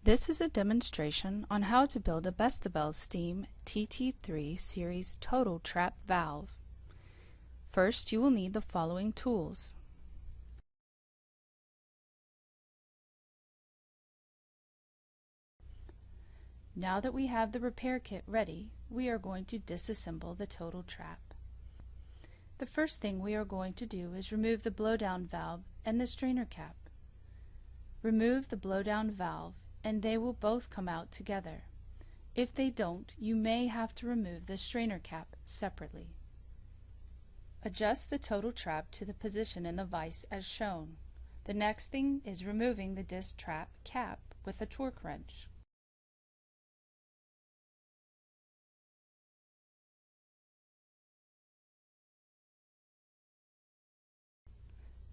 This is a demonstration on how to build a Bestebel Steam TT3 series total trap valve. First, you will need the following tools. Now that we have the repair kit ready, we are going to disassemble the total trap. The first thing we are going to do is remove the blowdown valve and the strainer cap. Remove the blowdown valve and they will both come out together. If they don't, you may have to remove the strainer cap separately. Adjust the total trap to the position in the vise as shown. The next thing is removing the disc trap cap with a torque wrench.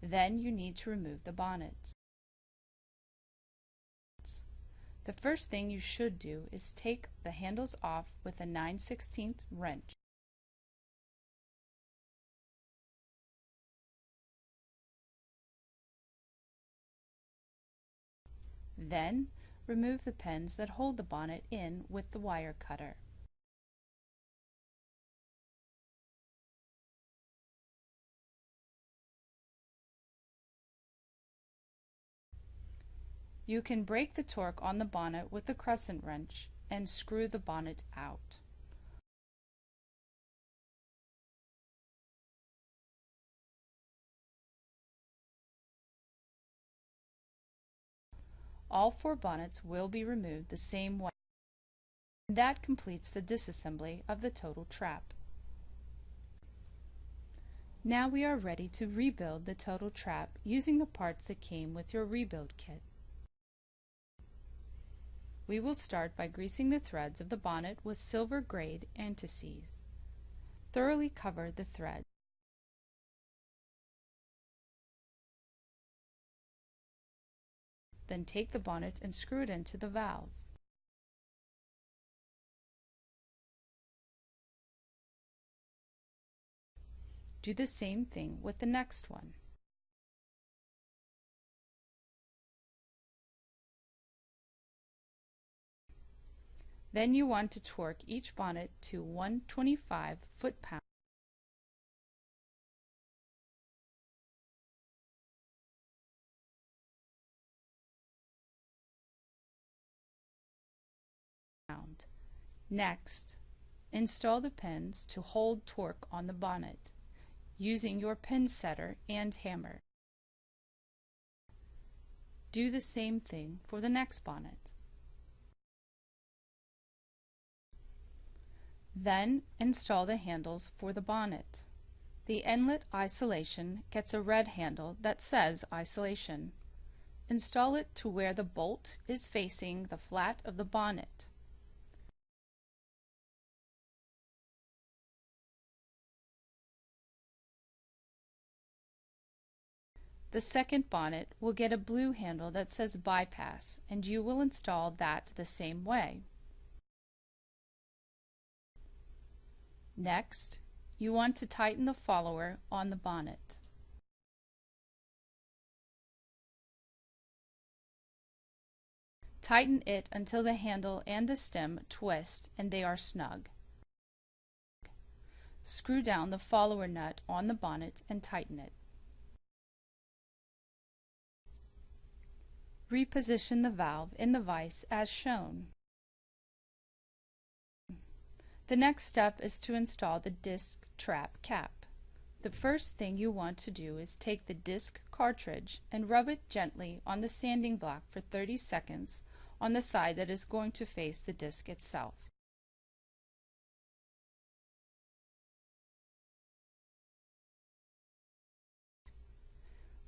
Then you need to remove the bonnets. The first thing you should do is take the handles off with a 9/16 wrench. Then remove the pins that hold the bonnet in with the wire cutter. You can break the torque on the bonnet with the crescent wrench and screw the bonnet out. All four bonnets will be removed the same way. That completes the disassembly of the total trap. Now we are ready to rebuild the total trap using the parts that came with your rebuild kit. We will start by greasing the threads of the bonnet with silver grade antises. Thoroughly cover the thread. Then take the bonnet and screw it into the valve. Do the same thing with the next one. Then you want to torque each bonnet to 125 foot-pounds. Next, install the pins to hold torque on the bonnet using your pin setter and hammer. Do the same thing for the next bonnet. Then install the handles for the bonnet. The inlet isolation gets a red handle that says isolation. Install it to where the bolt is facing the flat of the bonnet. The second bonnet will get a blue handle that says bypass, and you will install that the same way. Next, you want to tighten the follower on the bonnet. Tighten it until the handle and the stem twist and they are snug. Screw down the follower nut on the bonnet and tighten it. Reposition the valve in the vise as shown. The next step is to install the disc trap cap. The first thing you want to do is take the disc cartridge and rub it gently on the sanding block for 30 seconds on the side that is going to face the disc itself.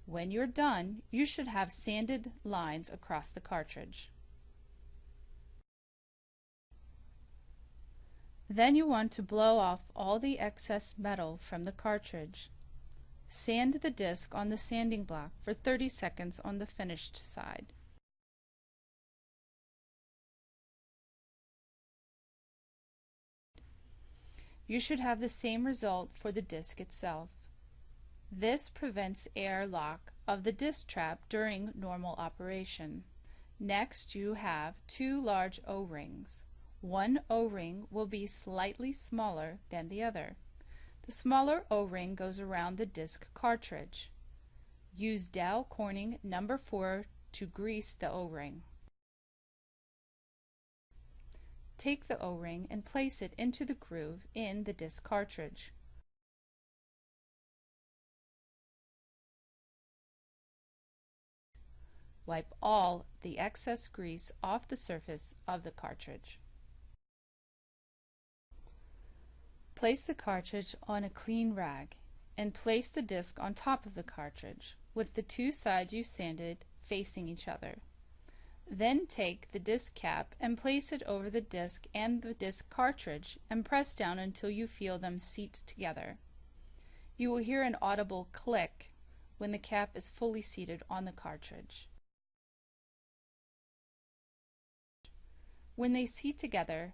When you're done, you should have sanded lines across the cartridge. Then you want to blow off all the excess metal from the cartridge. Sand the disc on the sanding block for 30 seconds on the finished side. You should have the same result for the disc itself. This prevents air lock of the disc trap during normal operation. Next, you have two large O-rings. One O-ring will be slightly smaller than the other. The smaller O-ring goes around the disc cartridge. Use Dow Corning number 4 to grease the O-ring. Take the O-ring and place it into the groove in the disc cartridge. Wipe all the excess grease off the surface of the cartridge. Place the cartridge on a clean rag and place the disc on top of the cartridge with the two sides you sanded facing each other. Then take the disc cap and place it over the disc and the disc cartridge and press down until you feel them seat together. You will hear an audible click when the cap is fully seated on the cartridge. When they seat together,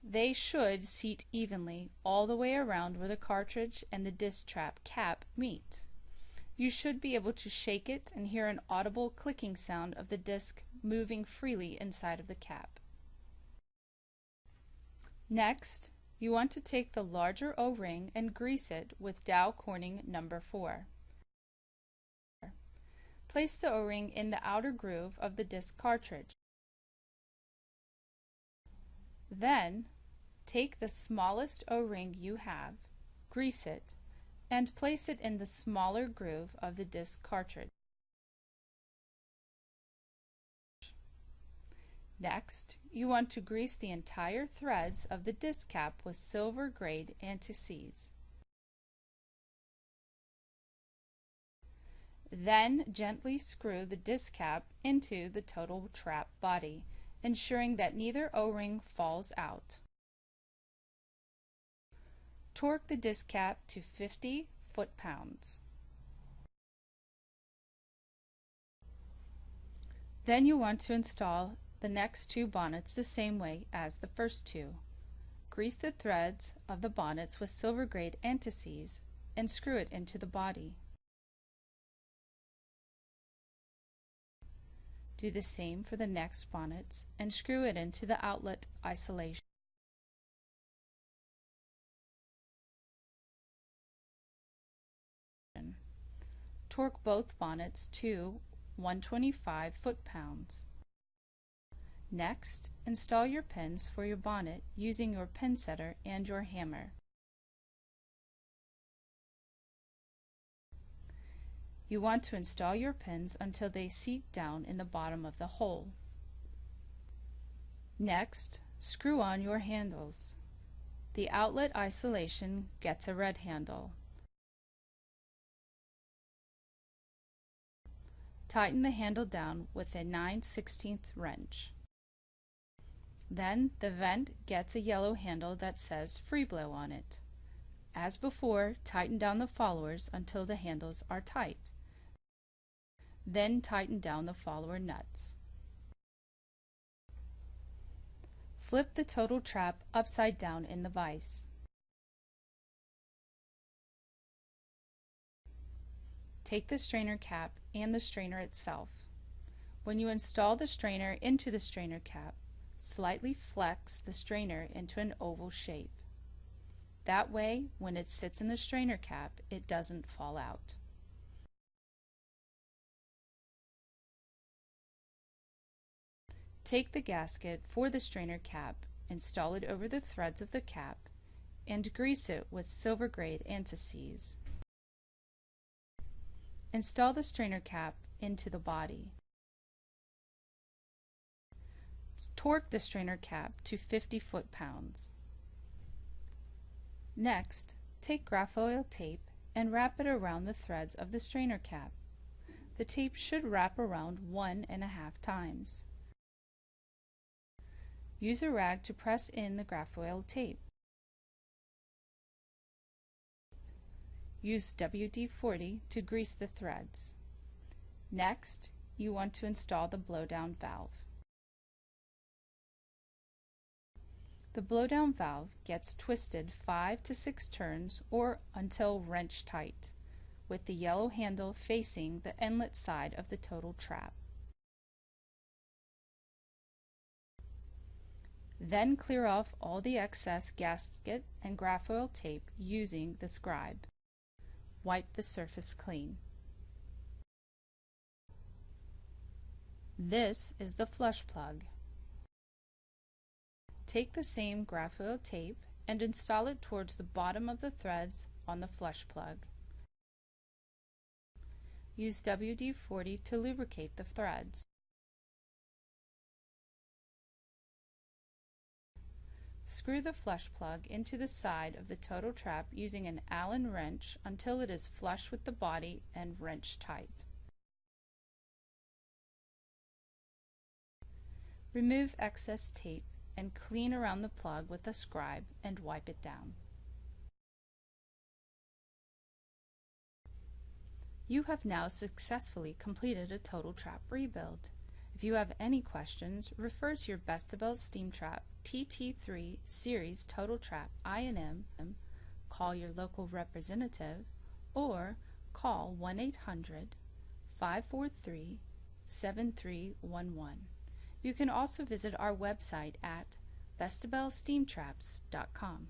they should seat evenly all the way around where the cartridge and the disc trap cap meet. You should be able to shake it and hear an audible clicking sound of the disc moving freely inside of the cap. Next, you want to take the larger O-ring and grease it with Dow Corning number 4. Place the O-ring in the outer groove of the disc cartridge. Then, take the smallest O-ring you have, grease it, and place it in the smaller groove of the disc cartridge. Next, you want to grease the entire threads of the disc cap with silver grade anti-seize. Then gently screw the disc cap into the total trap body, ensuring that neither O-ring falls out. Torque the disc cap to 50 foot-pounds. Then you want to install the next two bonnets the same way as the first two. Grease the threads of the bonnets with silver grade anti-seize and screw it into the body. Do the same for the next bonnets and screw it into the outlet isolation. Torque both bonnets to 125 foot-pounds. Next, install your pins for your bonnet using your pin setter and your hammer. You want to install your pins until they seat down in the bottom of the hole. Next, screw on your handles. The outlet isolation gets a red handle. Tighten the handle down with a 9/16 wrench. Then the vent gets a yellow handle that says free blow on it. As before, tighten down the followers until the handles are tight. Then tighten down the follower nuts. Flip the total trap upside down in the vise. Take the strainer cap and the strainer itself. When you install the strainer into the strainer cap, slightly flex the strainer into an oval shape. That way, when it sits in the strainer cap, it doesn't fall out. Take the gasket for the strainer cap, install it over the threads of the cap, and grease it with silver grade anti-seize. Install the strainer cap into the body. Torque the strainer cap to 50 foot-pounds. Next, take graphoil tape and wrap it around the threads of the strainer cap. The tape should wrap around 1.5 times. Use a rag to press in the graphoil tape. Use WD-40 to grease the threads. Next, you want to install the blowdown valve. The blowdown valve gets twisted 5 to 6 turns or until wrench tight, with the yellow handle facing the inlet side of the total trap. Then clear off all the excess gasket and graphite tape using the scribe. Wipe the surface clean. This is the flush plug. Take the same graphite tape and install it towards the bottom of the threads on the flush plug. Use WD-40 to lubricate the threads. Screw the flush plug into the side of the total trap using an Allen wrench until it is flush with the body and wrench tight. Remove excess tape and clean around the plug with a scribe and wipe it down. You have now successfully completed a total trap rebuild. If you have any questions, refer to your Bestibel Steam Trap TT3 Series Total Trap I&M, call your local representative, or call 1-800-543-7311. You can also visit our website at bestibelsteamtraps.com.